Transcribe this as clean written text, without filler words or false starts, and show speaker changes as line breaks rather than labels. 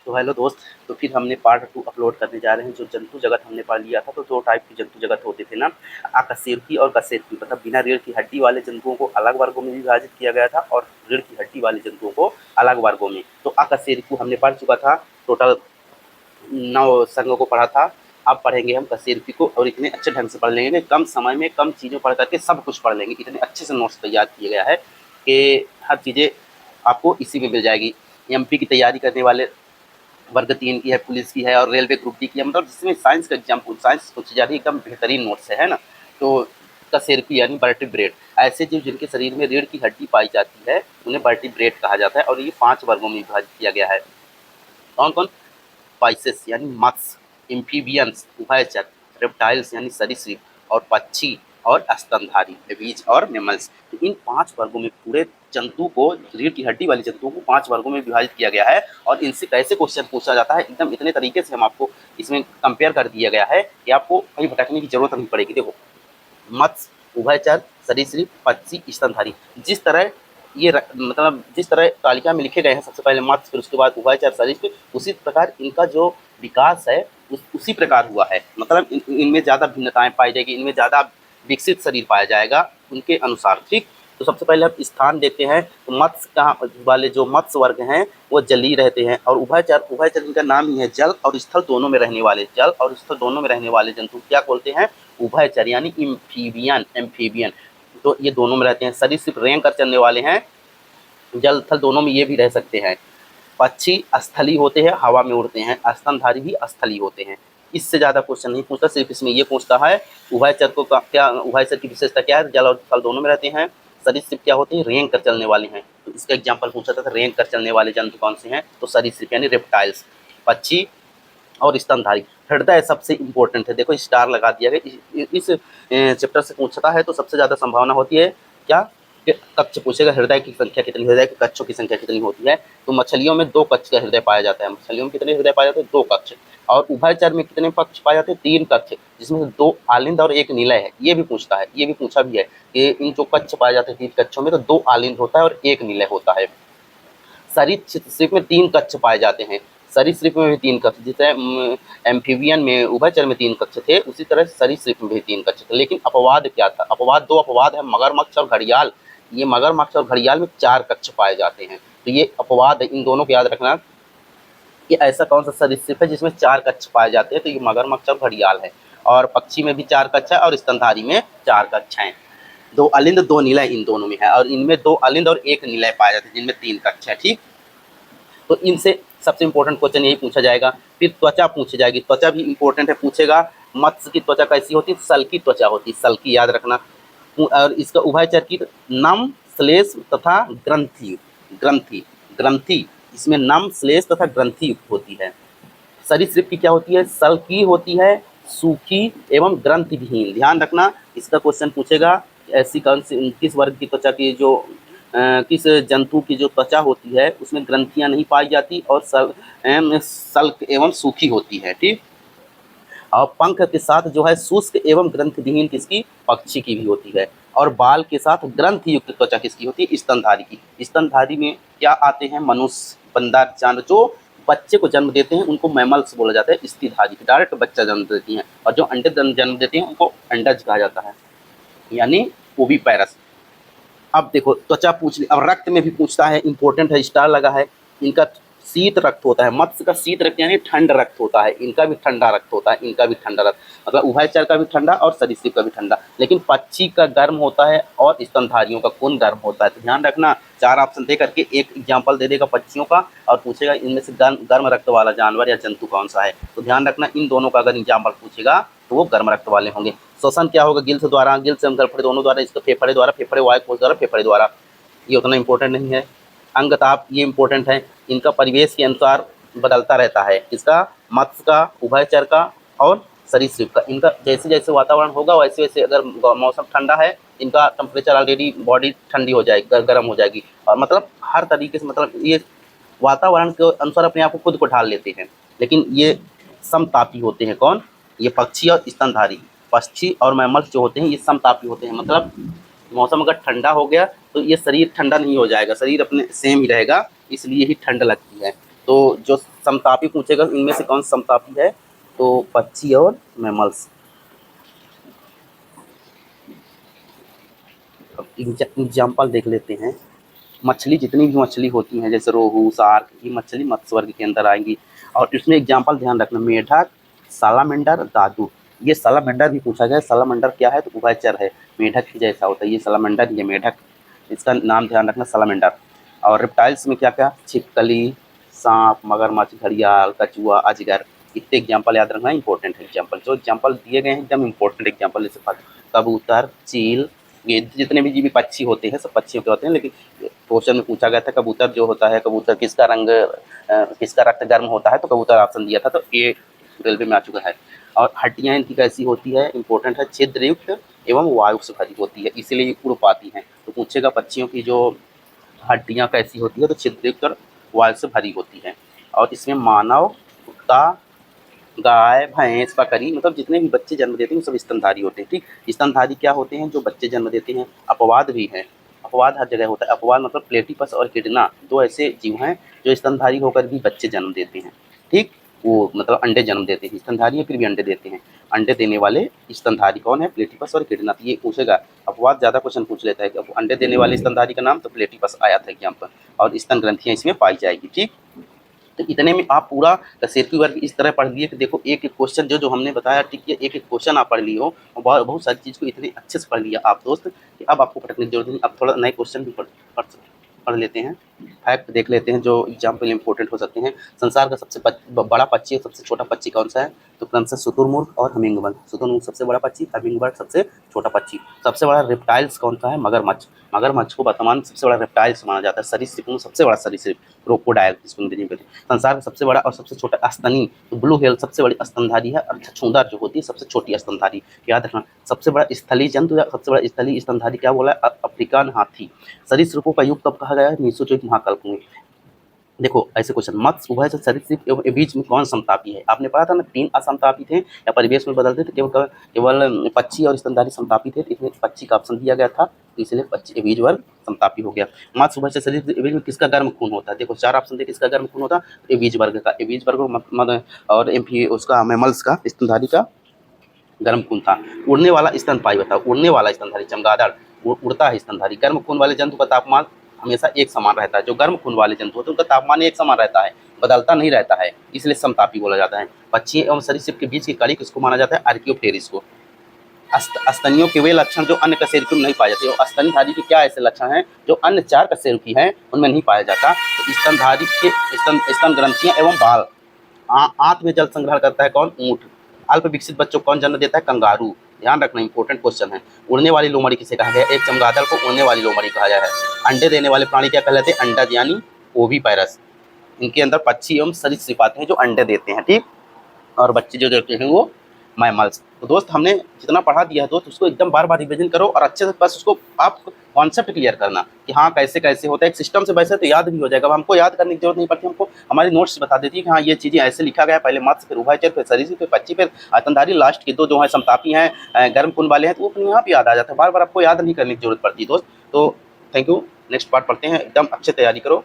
तो हेलो दोस्त। तो फिर हमने पार्ट 2 अपलोड करने जा रहे हैं। जो जंतु जगत हमने पढ़ लिया था, तो 2 टाइप के जंतु जगत होते थे ना, अकशेरुकी और कशेरुकी, मतलब बिना रीढ़ की हड्डी वाले जंतुओं को अलग वर्गों में विभाजित किया गया था और रीढ़ की हड्डी वाले जंतुओं को अलग वर्गों में। तो अकशेरुकी हमने पढ़ चुका था, टोटल 9 संघों को पढ़ा था। अब पढ़ेंगे हम कशेरुकी को, और इतने अच्छे ढंग से पढ़ लेंगे, कम समय में कम चीज़ें पढ़ करके सब कुछ पढ़ लेंगे। इतने अच्छे से नोट्स तैयार किया गया है कि हर चीज़ें आपको इसी में मिल जाएगी। एमपी की तैयारी करने वाले वर्ग 3 की है, पुलिस की है और रेलवे ग्रुप डी की है, मतलब जिसमें साइंस का एग्जाम साइंस पूछी जा रही है, एकदम बेहतरीन नोट्स है ना। तो कशेरुकी यानी वर्टिब्रेट, ऐसे जीव जिनके शरीर में रीढ़ की हड्डी पाई जाती है उन्हें वर्टिब्रेट कहा जाता है, और ये 5 वर्गों में विभाजित किया गया है। कौन कौन? स्पाइसेस यानी मत्स्य, एम्फीबियंस उभयचर, रेप्टाइल्स यानी सरीसृप और पक्षी और स्तनधारी बीज और मेमल्स। तो इन 5 वर्गों में पूरे जंतु को, रीढ़ की हड्डी वाले जंतुओं को 5 वर्गों में विभाजित किया गया है। और इनसे कैसे क्वेश्चन पूछा जाता है, एकदम इतने तरीके से हम आपको इसमें कंपेयर कर दिया गया है कि आपको कहीं भटकने की जरूरत नहीं पड़ेगी। देखो, मत्स्य, उभयचर, सरीसृप, पक्षी, स्तनधारी, जिस तरह मतलब जिस तरह तालिका में लिखे गए हैं, सबसे पहले मत्स्य, फिर उसके बाद उभयचर, सरीसृप, उसी प्रकार इनका जो विकास है उसी प्रकार हुआ है। मतलब इनमें ज़्यादा भिन्नताएं पाई जाएगी, इनमें ज़्यादा विकसित शरीर पाया जाएगा उनके अनुसार। ठीक, तो सबसे पहले हम स्थान देते हैं। तो मत्स्य कहाँ वाले जो मत्स्य वर्ग हैं वो जलीय रहते हैं, और उभयचर, उभयचर इनका नाम ही है, जल और स्थल दोनों में रहने वाले, जल और स्थल दोनों में रहने वाले जंतु क्या बोलते हैं? उभयचर यानी एम्फीबियन, एम्फीबियन। तो ये दोनों में रहते हैं। सरीसृप रेंग कर चलने वाले हैं, जल थल दोनों में ये भी रह सकते हैं। पक्षी स्थलीय होते हैं, हवा में उड़ते हैं। स्तनधारी भी स्थलीय होते हैं। इससे ज़्यादा क्वेश्चन नहीं पूछता, सिर्फ इसमें ये पूछता है उभयचर को क्या, उभयचर की विशेषता क्या है? जल और थल दोनों में रहते हैं। सरीसृप क्या होते हैं? रेंग कर चलने वाले हैं। तो इसका एग्जाम्पल पूछा था, रेंग कर चलने वाले जंतु कौन से हैं? तो सरीसृप यानी रेप्टाइल्स, पक्षी और स्तनधारी। हृदय सबसे इंपॉर्टेंट है, देखो स्टार लगा दिया गया। इस चैप्टर से पूछता है तो सबसे ज़्यादा संभावना होती है क्या कि कक्ष पूछेगा, हृदय की संख्या कितनी, हृदय के कक्षों की संख्या कितनी होती है। तो मछलियों में 2 कक्ष का हृदय पाया जाता है। मछलियों में कितने हृदय पाए जाते हैं? 2 कक्ष। और उभयचर में कितने पक्ष पाए जाते हैं? 3 कक्ष, जिसमें से 2 आलिंद और 1 निलय है। ये भी पूछता है, ये भी पूछा भी है कि इन जो कक्ष पाए जाते हैं 3 कक्षों में, तो 2 आलिंद होता है और 1 निलय होता है। सरीसृप में 3 कक्ष पाए जाते हैं। सरीसृप में भी 3 कक्ष, जिसे एम्फीबियन में, उभयचर में 3 कक्ष थे, उसी तरह सरीसृप में भी 3 कक्ष थे। लेकिन अपवाद क्या था? अपवाद 2 अपवाद है, मगरमच्छ और घड़ियाल। ये मगरमच्छ और घड़ियाल में 4 कक्ष पाए जाते हैं। तो ये अपवाद है, इन दोनों को याद रखना कि ऐसा कौन सा सरीसृप है जिसमें 4 कक्ष पाए जाते हैं। तो ये मगरमच्छ और घड़ियाल है। और पक्षी में भी 4 कक्ष है और स्तनधारी में 4 कक्ष हैं। 2 अलिंद 2 निलय इन दोनों में है, और इनमें 2 अलिंद और 1 निलय पाए जाते हैं, जिनमें 3 कक्ष है। ठीक, तो इनसे सबसे इंपॉर्टेंट क्वेश्चन यही पूछा जाएगा। फिर त्वचा पूछी जाएगी, त्वचा भी इंपॉर्टेंट है, पूछेगा मत्स्य की त्वचा कैसी होती है? सल की त्वचा होती है, सल की याद रखना। और इसका उभयचर की नम, श्लेष तथा ग्रंथि, ग्रंथि, ग्रंथि, इसमें नम, श्लेष तथा ग्रंथि युक्त होती है। सरीसृप की क्या होती है? सल की होती है, सूखी एवं ग्रंथि विहीन। ध्यान रखना, इसका क्वेश्चन पूछेगा ऐसी कौन सी, किस वर्ग की त्वचा की जो किस जंतु की जो त्वचा होती है उसमें ग्रंथियां नहीं पाई जाती और सल्क एवं सूखी होती है। ठीक, और पंख के साथ जो है शुष्क एवं ग्रंथिविहीन किसकी? पक्षी की भी होती है। और बाल के साथ ग्रंथि युक्त त्वचा किसकी होती है? स्तनधारी की। स्तनधारी में क्या आते हैं? मनुष्य, बंदर, जानवर जो बच्चे को जन्म देते हैं उनको मैमल्स बोला जाता है। स्तनधारी डायरेक्ट बच्चा जन्म देती हैं, और जो अंडे जन्म देते हैं उनको अंडज कहा जाता है, यानी ओविपेरस। अब देखो त्वचा पूछ ली, अब रक्त में भी पूछता है, इंपॉर्टेंट है, स्टार लगा है। इनका शीत रक्त होता है। मत्स्य का शीत रक्त यानी ठंड रक्त होता है, इनका भी ठंडा रक्त होता है, इनका भी ठंडा रक्त, मतलब उभयचर का भी ठंडा और सरीसृप का भी ठंडा। लेकिन पक्षी का गर्म होता है और स्तनधारियों का खून गर्म होता है। तो ध्यान रखना, 4 ऑप्शन दे करके एक एग्जाम्पल दे देगा पक्षियों का, और पूछेगा इनमें से गर्म रक्त वाला जानवर या जंतु कौन सा है। तो ध्यान रखना, इन दोनों का अगर एग्जाम्पल पूछेगा तो वो गर्म रक्त वाले होंगे। श्वसन क्या होगा? गिल्स द्वारा, गिल्स एवं गलफड़े दोनों द्वारा, इसका फेफड़े द्वारा, फेफड़े वायुकोश द्वारा, फेफड़े द्वारा। ये उतना इंपॉर्टेंट नहीं है। अंगताप ये इंपॉर्टेंट है, इनका परिवेश के अनुसार बदलता रहता है। इसका मत्स्य का, उभयचर का और सरीसृप का। इनका जैसे जैसे वातावरण होगा वैसे वैसे, अगर मौसम ठंडा है इनका टेम्परेचर ऑलरेडी बॉडी ठंडी हो जाएगी, गर्म हो जाएगी। और मतलब हर तरीके से, मतलब ये वातावरण के अनुसार अपने आप को खुद को ढाल लेते हैं। लेकिन ये समतापी होते हैं। कौन? ये पक्षी और स्तनधारी। पक्षी और मैमल्स जो होते हैं ये समतापी होते हैं, मतलब मौसम अगर ठंडा हो गया तो ये शरीर ठंडा नहीं हो जाएगा, शरीर अपने सेम ही रहेगा, इसलिए ही ठंड लगती है। तो जो समतापी पूछेगा इनमें से कौन समतापी है, तो पक्षी और मैमल्स। अब एग्जाम्पल देख लेते हैं। मछली, जितनी भी मछली होती हैं जैसे रोहू, शार्क, ये मछली मत्स्य वर्ग के अंदर आएंगी। और इसमें एग्जाम्पल ध्यान रखना, मेढक, सालामेंडर, दादू। ये सालामेंडर भी पूछा गया। सालामेंडर क्या है, तो उभयचर है, मेढक ही जैसा होता है, ये सालामेंडर, ये मेढक, इसका नाम ध्यान रखना सालामेंडर। और रेप्टाइल्स में क्या क्या, छिपकली, सांप, मगरमच्छ, घड़ियाल, कछुआ, अजगर, इतने एग्जाम्पल याद रखना, इंपॉर्टेंट है एग्जाम्पल। जो एग्जाम्पल दिए गए हैं एकदम इंपॉर्टेंट एग्जाम्पल, जैसे कबूतर, चील, ये जितने भी जीवी पक्षी होते हैं सब पक्षियों के होते हैं। लेकिन क्वेश्चन में पूछा गया था कबूतर जो होता है, कबूतर किसका रंग, किसका रक्त गर्म होता है, तो कबूतर ऑप्शन दिया था, तो ये रेलवे में आ चुका है। और हड्डियाँ इनकी कैसी होती है, इंपॉर्टेंट है, छिद्रयुक्त एवं वायु से भरी होती है, इसीलिए ये उड़ पाती हैं। तो पूछेगा पक्षियों की जो हड्डियाँ कैसी होती है, तो छिद्रयुक्त और वायु से भरी होती है। और इसमें मानव, कुत्ता, गाय, भैंस, बकरी, मतलब जितने भी बच्चे जन्म देते हैं वो सब स्तनधारी होते हैं। ठीक, स्तनधारी क्या होते हैं, जो बच्चे जन्म देते हैं। अपवाद भी हैं, अपवाद हर जगह होता है। अपवाद मतलब प्लेटिपस और किडना, दो ऐसे जीव हैं जो स्तनधारी होकर भी बच्चे जन्म देते हैं। ठीक, वो मतलब अंडे जन्म देते हैं, स्तनधारी है फिर भी अंडे देते हैं। अंडे देने वाले स्तनधारी कौन है, प्लेटिपस और किडना। तो ये पूछेगा, अपवाद ज़्यादा क्वेश्चन पूछ लेता है कि अब अंडे देने वाले स्तनधारी का नाम, तो प्लेटिपस आया था एग्जाम पर, और स्तन ग्रंथियाँ इसमें पाई जाएगी। ठीक, तो इतने में आप पूरा कशेरुकी वर्ग इस तरह पढ़ लिए कि देखो एक एक क्वेश्चन जो हमने बताया, ठीक है, एक एक क्वेश्चन आप पढ़ लिए हो और बहुत सारी चीज़ को इतने अच्छे से पढ़ लिया आप दोस्त कि अब आपको भटकने की जरूरत नहीं। अब थोड़ा नए क्वेश्चन भी पढ़ लेते हैं, फैक्ट देख लेते हैं जो एग्जाम के लिए इंपॉर्टेंट हो सकते हैं। संसार का सबसे बड़ा पक्षी और सबसे छोटा पक्षी कौन सा है, तो क्रमशः शुतुरमुर्ग और हमिंगबर्ड। शुतुरमुर्ग सबसे बड़ा पक्षी, हमिंगबर्ड सबसे छोटा पक्षी। सबसे बड़ा रेप्टाइल्स कौन सा है, मगरमच्छ। मगरमच्छ को वर्तमान सबसे बड़ा रेप्टाइल्स माना जाता है, सरीसृपों में सबसे बड़ा सरीसृप, क्रोकोडाइल जिसको अंग्रेजी में कहते हैं। संसार का सबसे बड़ा और सबसे छोटा स्तनी, तो ब्लू व्हेल सबसे बड़ी स्तनधारी है, और छछूंदर जो होती है सबसे छोटी स्तनधारी। याद रखना, सबसे बड़ा स्थलीय जंतु या सबसे बड़ा स्थलीय स्तनधारी क्या बोला है, अफ्रीकन हाथी। सरीसृपों का युग कब कहा गया है, मीसोजोइक महाकल्प में। देखो ऐसे क्वेश्चन, मत्स्य, उभयचर, सरीसृप एवं बीच में कौन समतापी है। आपने पढ़ा था ना, 3 असमतापी थे या परिवेश में बदलते थे, केवल पक्षी और स्तनधारी समतापी थे, तो इसमें पक्षी का ऑप्शन दिया गया था, तो इसलिए पक्षी बीज वर्ग समतापी हो गया। मत्स्य, उभयचर, सरीसृप बीज में किसका गर्म खून होता है, देखो 4 ऑप्शन थे, किसका गर्म खून होता है, तो बीज वर्ग का, बीज वर्ग और उसका मैमल्स का, स्तनधारी का गर्म खून था। उड़ने वाला स्तनपायी बताओ, उड़ने वाला स्तनधारी चमगादड़, उड़ता है स्तनधारी। गर्म खून वाले जंतु का तापमान हमेशा एक समान रहता है, जो गर्म खून वाले जंतु होते हैं उनका तापमान एक समान रहता है, बदलता नहीं रहता है, इसलिए समतापी बोला जाता है। पक्षी एवं सरीसृप के बीच की कड़ी किसको माना जाता है, आर्कियोप्टेरिस को। स्तनियों के वे लक्षण जो अन्य कशेरुकी में नहीं पाए जाते, और स्तनधारी के क्या ऐसे लक्षण हैं जो अन्य 4 कशेरुकी हैं उनमें नहीं पाया जाता, तो स्तनधारी के स्तन ग्रंथियां एवं बाल। आंत में जल संग्रहण करता है कौन, ऊंट। अल्प विकसित बच्चों को कौन जन्म देता है, कंगारू। ध्यान रखना, इंपॉर्टेंट क्वेश्चन है। उड़ने वाली लोमड़ी किसे कहा गया, एक चमगादड़ को उड़ने वाली लोमड़ी कहा गया है। अंडे देने वाले प्राणी क्या कहलाते हैं, अंडज यानी ओविपाइरस। इनके अंदर पक्षी एवं सरीसृप आते हैं जो अंडे देते हैं। ठीक, और बच्चे जो देते हैं वो मैमल्स। तो दोस्त हमने जितना पढ़ा दिया है दोस्त, उसको एकदम बार बार रिविजन करो और अच्छे से बस उसको आप कॉन्सेप्ट क्लियर करना कि हाँ कैसे कैसे होता है। एक सिस्टम से वैसे तो याद भी हो जाएगा, अब हमको याद करने की जरूरत नहीं पड़ती, हमको हमारी नोट्स बता देती है कि हाँ ये चीज़ें ऐसे लिखा गया है, पहले मत्स्य, फिर उभयचर, फिर सरीसृप, फिर पक्षी, फिर स्तनधारी, लास्ट के दो जो है समतापी हैं, गर्म खून वाले हैं, तो वो अपने आप याद आ जाता है, बार बार आपको याद नहीं करने की जरूरत पड़ती दोस्त। तो थैंक यू, नेक्स्ट पार्ट पढ़ते हैं, एकदम अच्छे तैयारी करो।